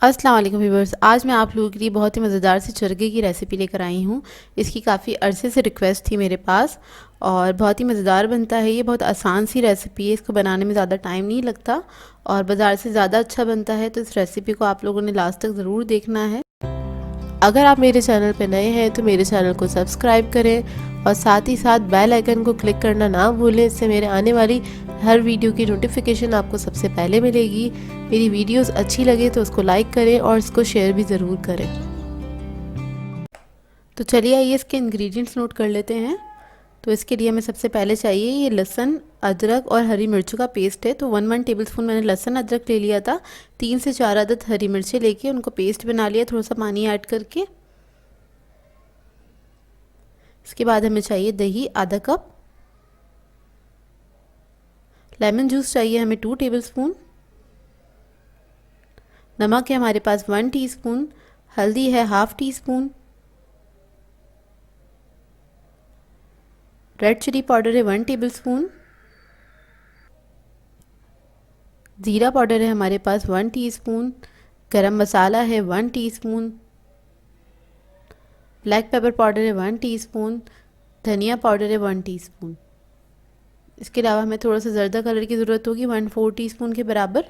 अस्सलाम वालेकुम व्यूअर्स। आज मैं आप लोगों के लिए बहुत ही मज़ेदार सी चरगे की रेसिपी लेकर आई हूँ। इसकी काफ़ी अरसे से रिक्वेस्ट थी मेरे पास और बहुत ही मज़ेदार बनता है। ये बहुत आसान सी रेसिपी है, इसको बनाने में ज़्यादा टाइम नहीं लगता और बाज़ार से ज़्यादा अच्छा बनता है। तो इस रेसिपी को आप लोगों ने लास्ट तक ज़रूर देखना है। अगर आप मेरे चैनल पर नए हैं तो मेरे चैनल को सब्सक्राइब करें और साथ ही साथ बेल आइकन को क्लिक करना ना भूलें। इससे मेरे आने वाली हर वीडियो की नोटिफिकेशन आपको सबसे पहले मिलेगी। मेरी वीडियोस अच्छी लगे तो उसको लाइक करें और इसको शेयर भी ज़रूर करें। तो चलिए आइए इसके इंग्रेडिएंट्स नोट कर लेते हैं। तो इसके लिए हमें सबसे पहले चाहिए ये लहसुन, अदरक और हरी मिर्चों का पेस्ट है। तो 1 टेबलस्पून मैंने लहसुन अदरक ले लिया था। 3 से 4 अदद हरी मिर्चें लेके उनको पेस्ट बना लिया थोड़ा सा पानी ऐड करके। इसके बाद हमें चाहिए दही आधा कप, लेमन जूस चाहिए हमें 2 टेबलस्पून, नमक है हमारे पास 1 टीस्पून, हल्दी है half teaspoon, red chilli powder है 1 टेबलस्पून, ज़ीरा पाउडर है हमारे पास 1 टीस्पून, गरम मसाला है 1 टीस्पून, ब्लैक पेपर पाउडर है 1 टीस्पून, धनिया पाउडर है 1 टीस्पून। इसके अलावा हमें थोड़ा सा ज़र्दा कलर की ज़रूरत होगी 1/4 टीस्पून के बराबर।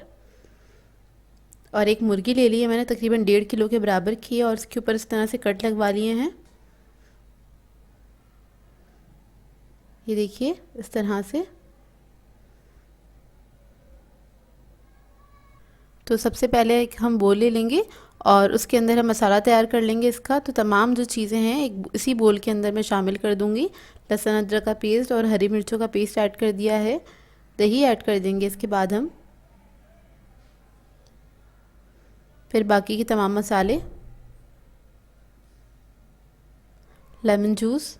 और एक मुर्गी ले ली है मैंने, तकरीबन 1.5 किलो के बराबर की है और इसके ऊपर इस तरह से कट लगवा लिए हैं। ये देखिए इस तरह से। तो सबसे पहले एक हम बोल ले लेंगे और उसके अंदर हम मसाला तैयार कर लेंगे इसका। तो तमाम जो चीज़ें हैं एक इसी बोल के अंदर मैं शामिल कर दूंगी। लहसुन अदरक का पेस्ट और हरी मिर्चों का पेस्ट ऐड कर दिया है, दही ऐड कर देंगे इसके बाद हम, फिर बाकी के तमाम मसाले, लेमन जूस,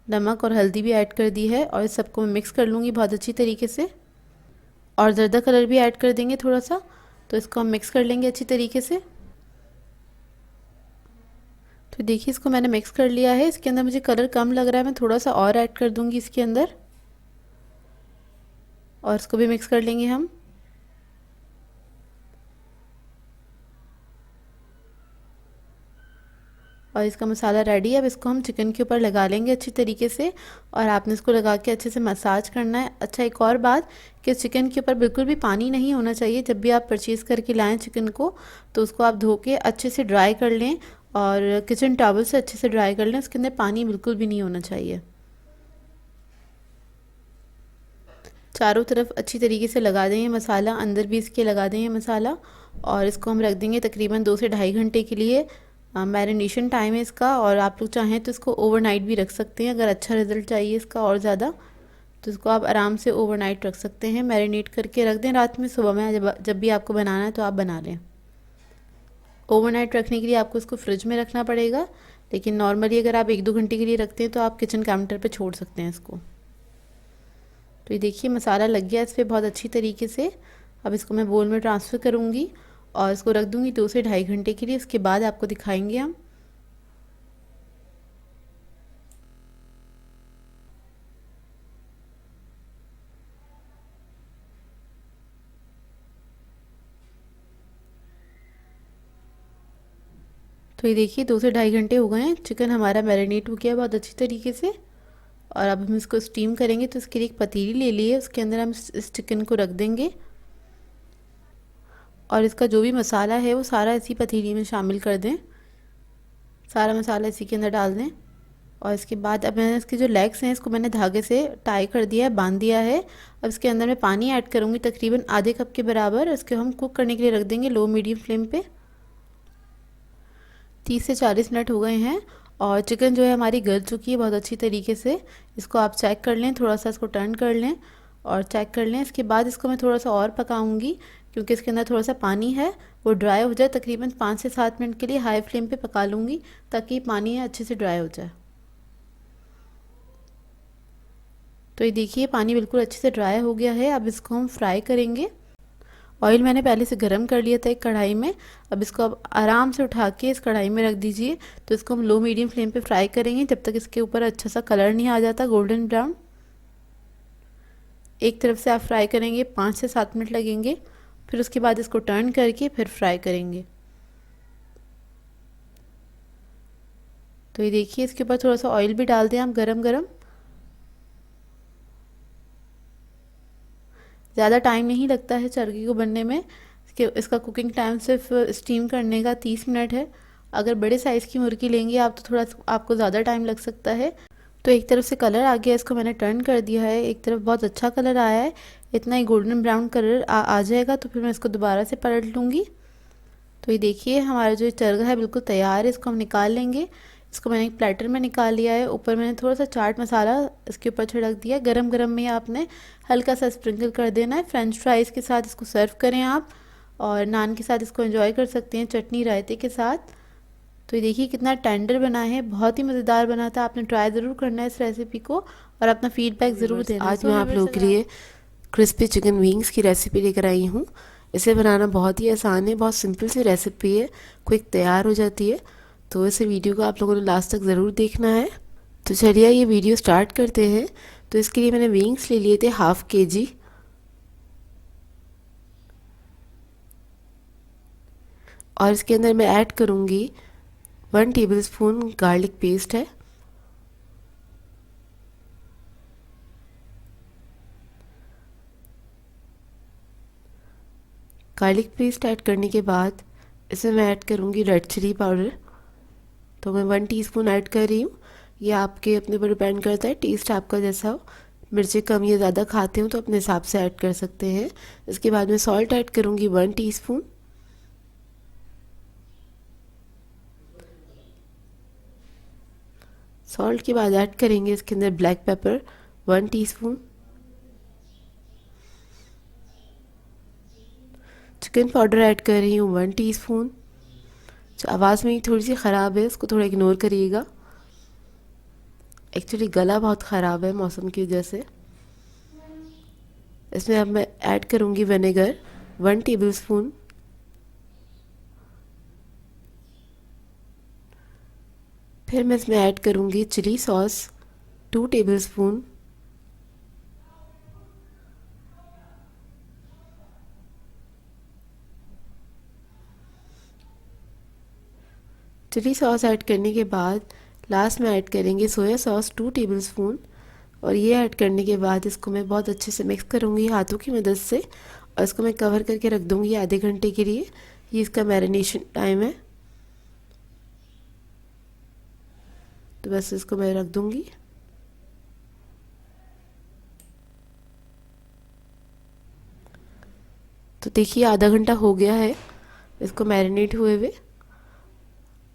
नमक और हल्दी भी ऐड कर दी है और इस सबको मैं मिक्स कर लूँगी बहुत अच्छी तरीके से। और ज़र्दा कलर भी ऐड कर देंगे थोड़ा सा। तो इसको हम मिक्स कर लेंगे अच्छी तरीके से। तो देखिए इसको मैंने मिक्स कर लिया है। इसके अंदर मुझे कलर कम लग रहा है, मैं थोड़ा सा और ऐड कर दूंगी इसके अंदर और इसको भी मिक्स कर लेंगे हम। और इसका मसाला रेडी है। अब इसको हम चिकन के ऊपर लगा लेंगे अच्छी तरीके से और आपने इसको लगा के अच्छे से मसाज करना है। अच्छा, एक और बात कि चिकन के ऊपर बिल्कुल भी पानी नहीं होना चाहिए। जब भी आप परचेज़ करके लाएं चिकन को तो उसको आप धो के अच्छे से ड्राई कर लें और किचन टॉवल से अच्छे से ड्राई कर लें। उसके अंदर पानी बिल्कुल भी नहीं होना चाहिए। चारों तरफ अच्छी तरीके से लगा देंगे मसाला, अंदर भी इसके लगा देंगे मसाला और इसको हम रख देंगे तकरीबन 2 से ढाई घंटे के लिए। मैरिनेशन टाइम है इसका और आप लोग चाहें तो इसको ओवरनाइट भी रख सकते हैं। अगर अच्छा रिज़ल्ट चाहिए इसका और ज़्यादा तो इसको आप आराम से ओवरनाइट रख सकते हैं। मैरिनेट करके रख दें रात में, सुबह में जब भी आपको बनाना है तो आप बना लें। ओवरनाइट रखने के लिए आपको इसको फ्रिज में रखना पड़ेगा, लेकिन नॉर्मली अगर आप 1-2 घंटे के लिए रखते हैं तो आप किचन काउंटर पर छोड़ सकते हैं इसको। तो ये देखिए मसाला लग गया इस पर बहुत अच्छी तरीके से। अब इसको मैं बोल में ट्रांसफ़र करूँगी और इसको रख दूँगी 2 से ढाई घंटे के लिए। उसके बाद आपको दिखाएंगे हम। तो ये देखिए 2 से ढाई घंटे हो गए हैं, चिकन हमारा मैरिनेट हो गया बहुत अच्छी तरीके से। और अब हम इसको स्टीम करेंगे तो इसके लिए एक पतीली ले ली है, उसके अंदर हम इस चिकन को रख देंगे और इसका जो भी मसाला है वो सारा इसी पतीली में शामिल कर दें। सारा मसाला इसी के अंदर डाल दें और इसके बाद अब मैंने इसके जो लेग्स हैं इसको मैंने धागे से टाई कर दिया है, बांध दिया है। अब इसके अंदर मैं पानी ऐड करूँगी तकरीबन आधे कप के बराबर। इसको हम कुक करने के लिए रख देंगे लो मीडियम फ्लेम पे। 30 से 40 मिनट हो गए हैं और चिकन जो है हमारी गल चुकी है बहुत अच्छी तरीके से। इसको आप चेक कर लें, थोड़ा सा इसको टर्न कर लें और चेक कर लें। इसके बाद इसको मैं थोड़ा सा और पकाऊंगी क्योंकि इसके अंदर थोड़ा सा पानी है, वो ड्राई हो जाए। तकरीबन 5 से 7 मिनट के लिए हाई फ्लेम पे पका लूँगी ताकि पानी है अच्छे से ड्राई हो जाए। तो ये देखिए पानी बिल्कुल अच्छे से ड्राई हो गया है। अब इसको हम फ्राई करेंगे। ऑयल मैंने पहले से गर्म कर लिया था एक कढ़ाई में। अब इसको अब आराम से उठा के इस कढ़ाई में रख दीजिए। तो इसको हम लो मीडियम फ्लेम पे फ्राई करेंगे जब तक इसके ऊपर अच्छा सा कलर नहीं आ जाता गोल्डन ब्राउन। एक तरफ से आप फ्राई करेंगे 5 से 7 मिनट लगेंगे, फिर उसके बाद इसको टर्न करके फिर फ्राई करेंगे। तो ये देखिए, इसके ऊपर थोड़ा सा ऑयल भी डाल दें आप गरम गरम। ज़्यादा टाइम नहीं लगता है चरगी को बनने में। इसका कुकिंग टाइम सिर्फ स्टीम करने का 30 मिनट है। अगर बड़े साइज़ की मुर्गी लेंगे आप तो थोड़ा आपको ज़्यादा टाइम लग सकता है। तो एक तरफ से कलर आ गया, इसको मैंने टर्न कर दिया है। एक तरफ बहुत अच्छा कलर आया है, इतना ही गोल्डन ब्राउन कलर आ जाएगा तो फिर मैं इसको दोबारा से पलट लूँगी। तो ये देखिए, हमारा जो चरगा है बिल्कुल तैयार है, इसको हम निकाल लेंगे। इसको मैंने एक प्लेटर में निकाल लिया है। ऊपर मैंने थोड़ा सा चाट मसाला इसके ऊपर छिड़क दिया। गरम गरम में आपने हल्का सा स्प्रिंकल कर देना है। फ्रेंच फ्राइज़ के साथ इसको सर्व करें आप, और नान के साथ इसको एंजॉय कर सकते हैं, चटनी रायते के साथ। तो ये देखिए कितना टेंडर बना है, बहुत ही मज़ेदार बना था। आपने ट्राई ज़रूर करना है इस रेसिपी को और अपना फीडबैक ज़रूर देना। आज मैं आप लोगों के लिए क्रिस्पी चिकन विंग्स की रेसिपी लेकर आई हूँ। इसे बनाना बहुत ही आसान है, बहुत सिंपल सी रेसिपी है, क्विक तैयार हो जाती है। तो इस वीडियो को आप लोगों ने लास्ट तक ज़रूर देखना है। तो चलिए ये वीडियो स्टार्ट करते हैं। तो इसके लिए मैंने विंग्स ले लिए थे ½ kg, और इसके अंदर मैं ऐड करूँगी 1 टेबलस्पून गार्लिक पेस्ट है। गार्लिक पेस्ट ऐड करने के बाद इसमें मैं ऐड करूँगी रेड चिली पाउडर। तो मैं 1 टीस्पून ऐड कर रही हूँ। ये आपके अपने पर डिपेंड करता है, टेस्ट आपका जैसा हो। मिर्ची कम या ज़्यादा खाते हो तो अपने हिसाब से ऐड कर सकते हैं। इसके बाद मैं सॉल्ट ऐड करूँगी 1 टीस्पून। सॉल्ट के बाद ऐड करेंगे इसके अंदर black pepper 1 teaspoon. Chicken powder add कर रही हूँ 1 टीस्पून। आवाज़ मेरी थोड़ी सी ख़राब है, उसको थोड़ा इग्नोर करिएगा। एक्चुअली गला बहुत ख़राब है मौसम की वजह से। इसमें अब मैं ऐड करूँगी विनेगर 1 टेबलस्पून। फिर मैं इसमें ऐड करूँगी chilli sauce 2 tablespoon. Chilli sauce add करने के बाद लास्ट में ऐड करेंगे सोया सॉस 2 टेबलस्पून। और ये ऐड करने के बाद इसको मैं बहुत अच्छे से मिक्स करूँगी हाथों की मदद से, और इसको मैं कवर करके रख दूँगी आधे घंटे के लिए। ये इसका मैरिनेशन टाइम है। तो बस इसको मैं रख दूँगी। तो देखिए आधा घंटा हो गया है इसको मैरिनेट हुए हुए।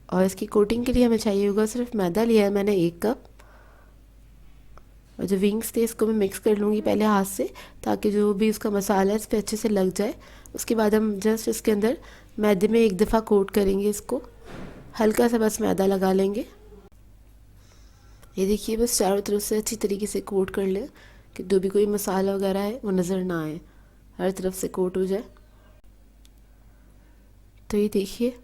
और इसकी कोटिंग के लिए हमें चाहिए होगा सिर्फ मैदा लिया है मैंने 1 कप। और जो विंग्स थे इसको मैं मिक्स कर लूँगी पहले हाथ से, ताकि जो भी उसका मसाला है इस पर अच्छे से लग जाए। उसके बाद हम जस्ट इसके अंदर मैदे में 1 दफ़ा कोट करेंगे इसको, हल्का सा बस मैदा लगा लेंगे। ये देखिए बस चारों तरफ से अच्छी तरीके से कोट कर लें कि जो भी कोई मसाला वगैरह है वो नज़र ना आए, हर तरफ से कोट हो जाए। तो ये देखिए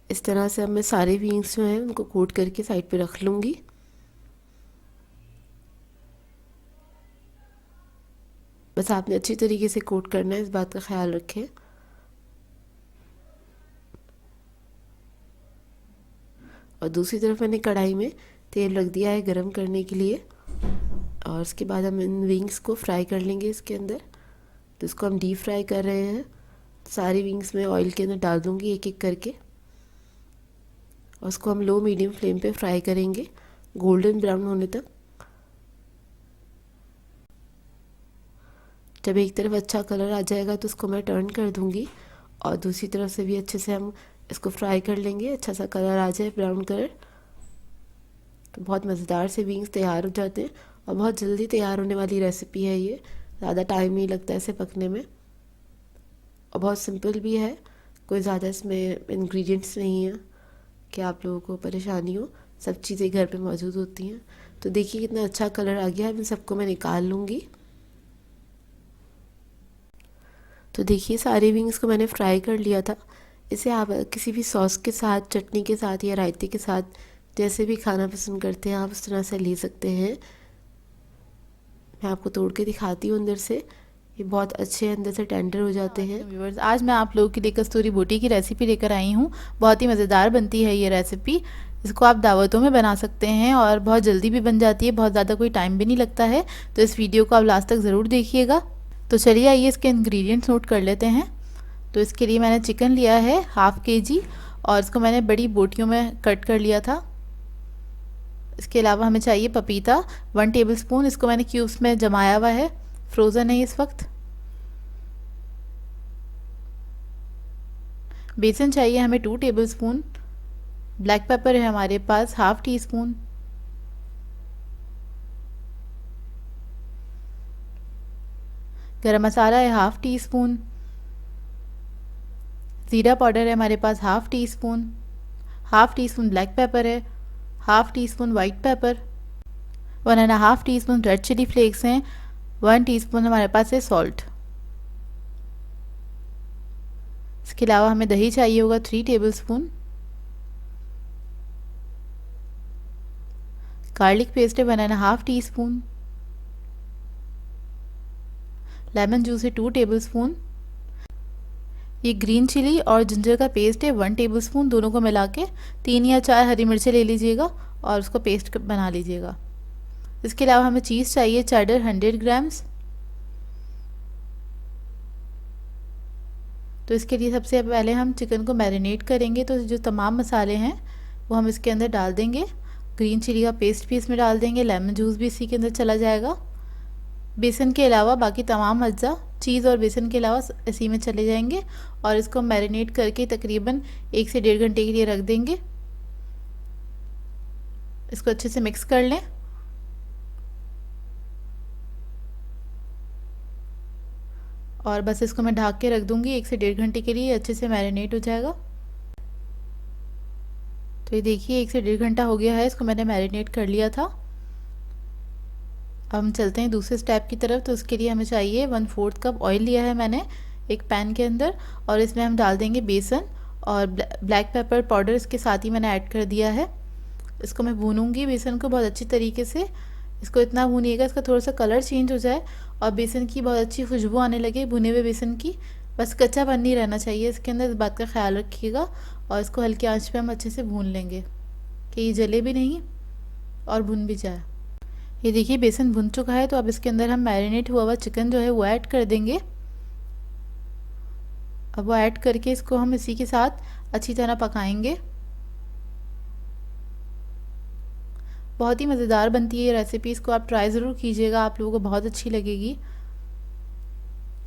इस तरह से अब मैं सारे विंग्स जो हैं उनको कोट करके साइड पे रख लूँगी। बस आपने अच्छी तरीके से कोट करना है, इस बात का ख्याल रखें। और दूसरी तरफ मैंने कढ़ाई में तेल रख दिया है गरम करने के लिए, और उसके बाद हम इन विंग्स को फ्राई कर लेंगे इसके अंदर। तो इसको हम डीप फ्राई कर रहे हैं। सारी विंग्स में ऑयल के अंदर डाल दूँगी एक एक करके, और उसको हम लो मीडियम फ्लेम पे फ्राई करेंगे गोल्डन ब्राउन होने तक। जब एक तरफ अच्छा कलर आ जाएगा तो उसको मैं टर्न कर दूँगी, और दूसरी तरफ से भी अच्छे से हम इसको फ्राई कर लेंगे, अच्छा सा कलर आ जाए ब्राउन कलर। तो बहुत मज़ेदार से विंग्स तैयार हो जाते हैं, और बहुत जल्दी तैयार होने वाली रेसिपी है ये। ज़्यादा टाइम नहीं लगता इसे पकने में, और बहुत सिंपल भी है। कोई ज़्यादा इसमें इंग्रेडिएंट्स नहीं है कि आप लोगों को परेशानी हो, सब चीज़ें घर पे मौजूद होती हैं। तो देखिए कितना अच्छा कलर आ गया है। इन सबको मैं निकाल लूँगी। तो देखिए सारे विंग्स को मैंने फ्राई कर लिया था। इसे आप किसी भी सॉस के साथ, चटनी के साथ या रायते के साथ जैसे भी खाना पसंद करते हैं आप उस तरह से ले सकते हैं। मैं आपको तोड़ के दिखाती हूँ अंदर से। ये बहुत अच्छे अंदर से टेंडर हो जाते हैं। व्यूअर्स, आज मैं आप लोगों के लिए कस्तूरी बोटी की रेसिपी लेकर आई हूँ। बहुत ही मज़ेदार बनती है ये रेसिपी। इसको आप दावतों में बना सकते हैं और बहुत जल्दी भी बन जाती है, बहुत ज़्यादा कोई टाइम भी नहीं लगता है। तो इस वीडियो को आप लास्ट तक ज़रूर देखिएगा। तो चलिए आइए इसके इंग्रेडिएंट्स नोट कर लेते हैं। तो इसके लिए मैंने चिकन लिया है ½ kg और इसको मैंने बड़ी बोटियों में कट कर लिया था। इसके अलावा हमें चाहिए पपीता 1 टेबलस्पून। इसको मैंने क्यूब्स में जमाया हुआ है, फ्रोज़न है इस वक्त। बेसन चाहिए हमें 2 टेबलस्पून। ब्लैक पेपर है हमारे पास ½ टीस्पून। गरम मसाला है ½ टीस्पून। ज़ीरा पाउडर है हमारे पास ½ टीस्पून। ½ टीस्पून ब्लैक पेपर है। ½ teaspoon white pepper. 1½ teaspoon red chilli flakes हैं। 1 टीस्पून हमारे पास है सॉल्ट। इसके अलावा हमें दही चाहिए होगा 3 टेबलस्पून। गार्लिक पेस्ट है 1½ टीस्पून। लेमन जूस है 2 टेबलस्पून। ये ग्रीन चिली और जिंजर का पेस्ट है 1 टेबलस्पून। दोनों को मिला के 3 या 4 हरी मिर्चें ले लीजिएगा और उसको पेस्ट बना लीजिएगा। इसके अलावा हमें चीज़ चाहिए चेडर 100 ग्राम्स। तो इसके लिए सबसे पहले हम चिकन को मैरिनेट करेंगे। तो जो तमाम मसाले हैं वो हम इसके अंदर डाल देंगे। ग्रीन चिली का पेस्ट भी इसमें डाल देंगे, लेमन जूस भी इसी के अंदर चला जाएगा। बेसन के अलावा बाकी तमाम अज्जा, चीज़ और बेसन के अलावा इसी में चले जाएंगे और इसको मैरिनेट करके तकरीबन 1 से 1.5 घंटे के लिए रख देंगे। इसको अच्छे से मिक्स कर लें। और बस इसको मैं ढक के रख दूंगी 1 से 1.5 घंटे के लिए, अच्छे से मैरिनेट हो जाएगा। तो ये देखिए 1 से 1.5 घंटा हो गया है, इसको मैंने मैरिनेट कर लिया था। अब हम चलते हैं दूसरे स्टेप की तरफ। तो उसके लिए हमें चाहिए 1/4 कप ऑयल लिया है मैंने एक पैन के अंदर और इसमें हम डाल देंगे बेसन और ब्लैक पेपर पाउडर इसके साथ ही मैंने ऐड कर दिया है। इसको मैं भूनूंगी बेसन को बहुत अच्छी तरीके से। इसको इतना भूनिएगा इसका थोड़ा सा कलर चेंज हो जाए और बेसन की बहुत अच्छी खुशबू आने लगे भुने हुए बेसन की। बस कच्चापन नहीं रहना चाहिए इसके अंदर, इस बात का ख्याल रखिएगा। और इसको हल्की आंच पे हम अच्छे से भून लेंगे कि ये जले भी नहीं और भुन भी जाए। ये देखिए बेसन भुन चुका है। तो अब इसके अंदर हम मैरिनेट हुआ हुआ चिकन जो है वो ऐड कर देंगे। अब वो ऐड करके इसको हम इसी के साथ अच्छी तरह पकाएंगे। बहुत ही मज़ेदार बनती है ये रेसिपी, इसको आप ट्राई ज़रूर कीजिएगा, आप लोगों को बहुत अच्छी लगेगी।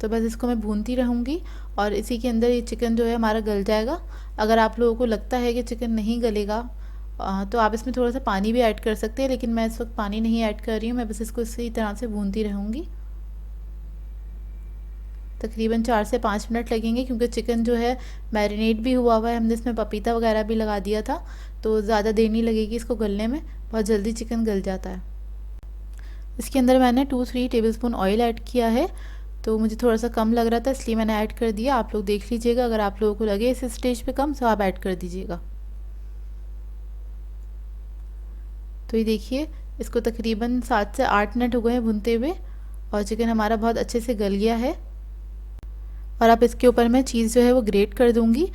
तो बस इसको मैं भूनती रहूँगी और इसी के अंदर ये चिकन जो है हमारा गल जाएगा। अगर आप लोगों को लगता है कि चिकन नहीं गलेगा तो आप इसमें थोड़ा सा पानी भी ऐड कर सकते हैं, लेकिन मैं इस वक्त पानी नहीं ऐड कर रही हूँ। मैं बस इसको इसी तरह से भूनती रहूँगी। तकरीबन 4 से 5 मिनट लगेंगे क्योंकि चिकन जो है मैरिनेट भी हुआ हुआ है, हमने इसमें पपीता वगैरह भी लगा दिया था। तो ज़्यादा देर नहीं लगेगी इसको गलने में, बहुत जल्दी चिकन गल जाता है। इसके अंदर मैंने 2-3 टेबलस्पून ऑयल ऐड किया है। तो मुझे थोड़ा सा कम लग रहा था इसलिए मैंने ऐड कर दिया। आप लोग देख लीजिएगा, अगर आप लोगों को लगे इस स्टेज पे कम तो आप ऐड कर दीजिएगा। तो ये देखिए इसको तकरीबन 7 से 8 मिनट हो गए हैं भुनते हुए और चिकन हमारा बहुत अच्छे से गल गया है। और अब इसके ऊपर मैं चीज़ जो है वो ग्रेट कर दूंगी।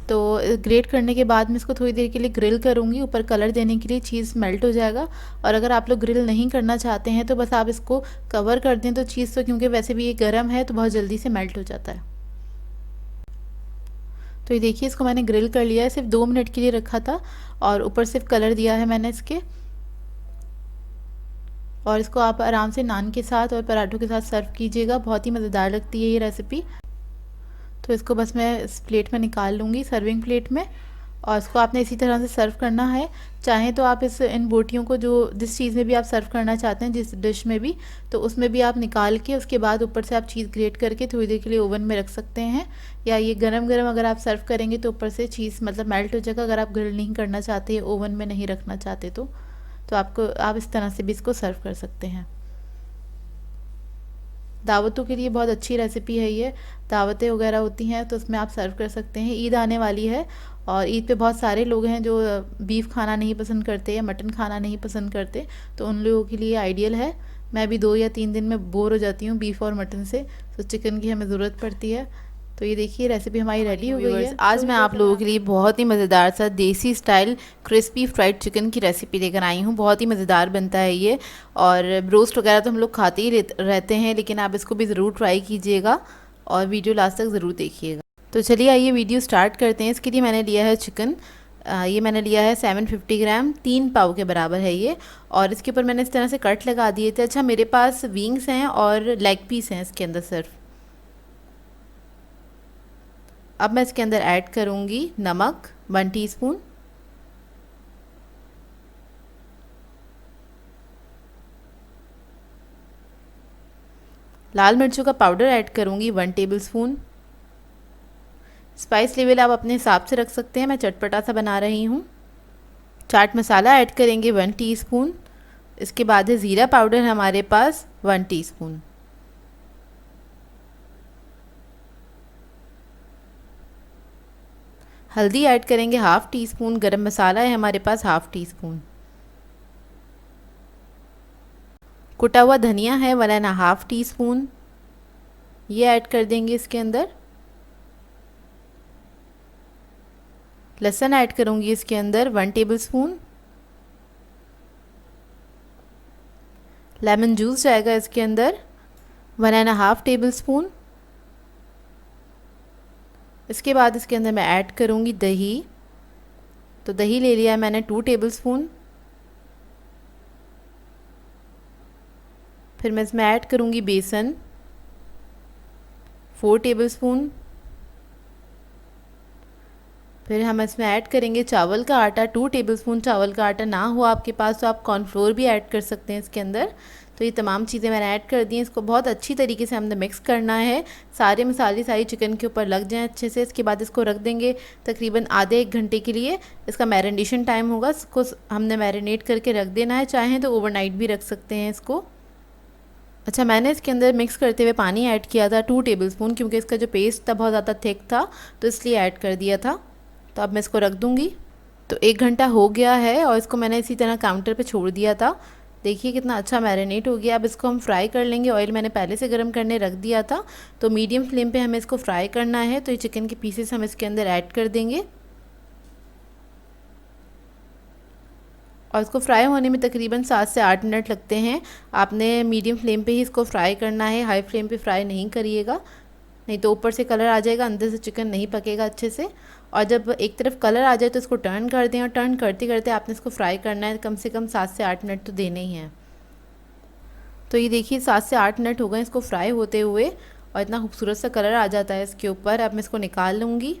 तो ग्रेट करने के बाद मैं इसको थोड़ी देर के लिए ग्रिल करूंगी, ऊपर कलर देने के लिए चीज़ मेल्ट हो जाएगा। और अगर आप लोग ग्रिल नहीं करना चाहते हैं तो बस आप इसको कवर कर दें तो चीज़, तो क्योंकि वैसे भी ये गर्म है तो बहुत जल्दी से मेल्ट हो जाता है। तो ये देखिए इसको मैंने ग्रिल कर लिया है, सिर्फ 2 मिनट के लिए रखा था और ऊपर सिर्फ कलर दिया है मैंने इसके। और इसको आप आराम से नान के साथ और पराठों के साथ सर्व कीजिएगा, बहुत ही मज़ेदार लगती है ये रेसिपी। तो इसको बस मैं इस प्लेट में निकाल लूँगी, सर्विंग प्लेट में। और इसको आपने इसी तरह से सर्व करना है। चाहें तो आप इन बोटियों को जिस चीज़ में भी आप सर्व करना चाहते हैं, जिस डिश में भी, तो उसमें भी आप निकाल के उसके बाद ऊपर से आप चीज़ ग्रेट करके थोड़ी देर के लिए ओवन में रख सकते हैं। या ये गरम गरम अगर आप सर्व करेंगे तो ऊपर से चीज़ मतलब मेल्ट हो जाएगा। अगर आप ग्रिल नहीं करना चाहते या ओवन में नहीं रखना चाहते तो आप इस तरह से भी इसको सर्व कर सकते हैं। दावतों के लिए बहुत अच्छी रेसिपी है ये। दावतें वगैरह होती हैं तो उसमें आप सर्व कर सकते हैं। ईद आने वाली है और ईद पे बहुत सारे लोग हैं जो बीफ खाना नहीं पसंद करते या मटन खाना नहीं पसंद करते, तो उन लोगों के लिए आइडियल है। मैं भी 2 या 3 दिन में बोर हो जाती हूँ बीफ और मटन से, तो चिकन की हमें ज़रूरत पड़ती है। तो ये देखिए रेसिपी हमारी रेडी हो गई है। आज मैं आप लोगों के लिए बहुत ही मज़ेदार सा देसी स्टाइल क्रिस्पी फ्राइड चिकन की रेसिपी लेकर आई हूँ। बहुत ही मज़ेदार बनता है ये, और ब्रोस्ट वगैरह तो हम लोग खाते ही रहते हैं, लेकिन आप इसको भी ज़रूर ट्राई कीजिएगा और वीडियो लास्ट तक ज़रूर देखिएगा। तो चलिए आइए वीडियो स्टार्ट करते हैं। इसके लिए मैंने लिया है चिकन, ये मैंने लिया है 750 ग्राम, 3 पाव के बराबर है ये। और इसके ऊपर मैंने इस तरह से कट लगा दिए थे। अच्छा, मेरे पास विंग्स हैं और लेग पीस हैं इसके अंदर सिर्फ। अब मैं इसके अंदर ऐड करूँगी नमक 1 टीस्पून, लाल मिर्चों का पाउडर ऐड करूँगी 1 टेबलस्पून। स्पाइस लेवल आप अपने हिसाब से रख सकते हैं, मैं चटपटा सा बना रही हूँ। चाट मसाला ऐड करेंगे 1 टीस्पून। इसके बाद है ज़ीरा पाउडर हमारे पास 1 टीस्पून। हल्दी ऐड करेंगे 1/2 टीस्पून। गरम मसाला है हमारे पास 1/2 टीस्पून। कुटा हुआ धनिया है 1.5 टीस्पून, ये ऐड कर देंगे इसके अंदर। लहसुन ऐड करूँगी इसके अंदर 1 टेबलस्पून। लेमन जूस जाएगा इसके अंदर 1.5 टेबलस्पून। इसके बाद इसके अंदर मैं ऐड करूँगी दही। तो दही ले लिया है मैंने 2 टेबलस्पून। फिर मैं इसमें ऐड करूँगी बेसन 4 टेबलस्पून। फिर हम इसमें ऐड करेंगे चावल का आटा 2 टेबलस्पून। चावल का आटा ना हो आपके पास तो आप कॉर्नफ्लोर भी ऐड कर सकते हैं इसके अंदर। तो ये तमाम चीज़ें मैंने ऐड कर दी हैं। इसको बहुत अच्छी तरीके से हमने मिक्स करना है, सारे मसाले सारी चिकन के ऊपर लग जाएं अच्छे से। इसके बाद इसको रख देंगे तकरीबन आधे 1 घंटे के लिए। इसका मैरिनेशन टाइम होगा, इसको हमने मैरिनेट करके रख देना है। चाहें तो ओवरनाइट भी रख सकते हैं इसको। अच्छा, मैंने इसके अंदर मिक्स करते हुए पानी ऐड किया था 2 टेबलस्पून, क्योंकि इसका जो पेस्ट था बहुत ज़्यादा थिक था, तो इसलिए ऐड कर दिया था। तो अब मैं इसको रख दूँगी। तो 1 घंटा हो गया है और इसको मैंने इसी तरह काउंटर पे छोड़ दिया था। देखिए कितना अच्छा मैरिनेट हो गया। अब इसको हम फ्राई कर लेंगे। ऑयल मैंने पहले से गर्म करने रख दिया था, तो मीडियम फ्लेम पे हमें इसको फ्राई करना है। तो ये चिकन के पीसेस हम इसके अंदर ऐड कर देंगे और इसको फ्राई होने में तकरीबन 7 से 8 मिनट लगते हैं। आपने मीडियम फ्लेम पे ही इसको फ्राई करना है, हाई फ्लेम पे फ्राई नहीं करिएगा, नहीं तो ऊपर से कलर आ जाएगा, अंदर से चिकन नहीं पकेगा अच्छे से। और जब एक तरफ कलर आ जाए तो इसको टर्न कर दें, और टर्न करते करते आपने इसको फ्राई करना है, कम से कम 7 से 8 मिनट तो देने ही हैं। तो ये देखिए 7 से 8 मिनट हो गए इसको फ्राई होते हुए, और इतना खूबसूरत सा कलर आ जाता है इसके ऊपर। अब मैं इसको निकाल लूँगी।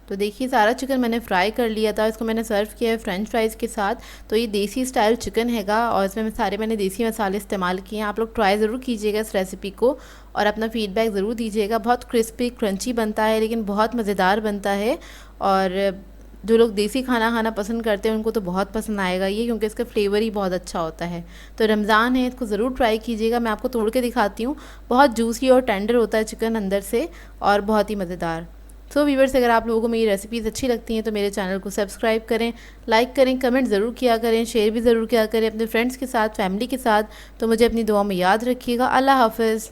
तो देखिए सारा चिकन मैंने फ्राई कर लिया था, इसको मैंने सर्व किया है फ्रेंच फ्राइज़ के साथ। तो ये देसी स्टाइल चिकन हैगा, और इसमें सारे मैंने देसी मसाले इस्तेमाल किए हैं। आप लोग ट्राई ज़रूर कीजिएगा इस रेसिपी को और अपना फ़ीडबैक ज़रूर दीजिएगा। बहुत क्रिस्पी क्रंची बनता है, लेकिन बहुत मज़ेदार बनता है। और जो लोग देसी खाना खाना पसंद करते हैं उनको तो बहुत पसंद आएगा ये, क्योंकि इसका फ्लेवर ही बहुत अच्छा होता है। तो रमज़ान है, इसको ज़रूर ट्राई कीजिएगा। मैं आपको तोड़ के दिखाती हूँ। बहुत जूसी और टेंडर होता है चिकन अंदर से, और बहुत ही मज़ेदार। सो व्यूअर्स, अगर आप लोगों को मेरी रेसिपीज़ अच्छी लगती हैं तो मेरे चैनल को सब्सक्राइब करें, लाइक करें, कमेंट ज़रूर किया करें, शेयर भी ज़रूर किया करें अपने फ्रेंड्स के साथ, फैमिली के साथ। तो मुझे अपनी दुआ में याद रखिएगा। अल्लाह हाफ़िज़।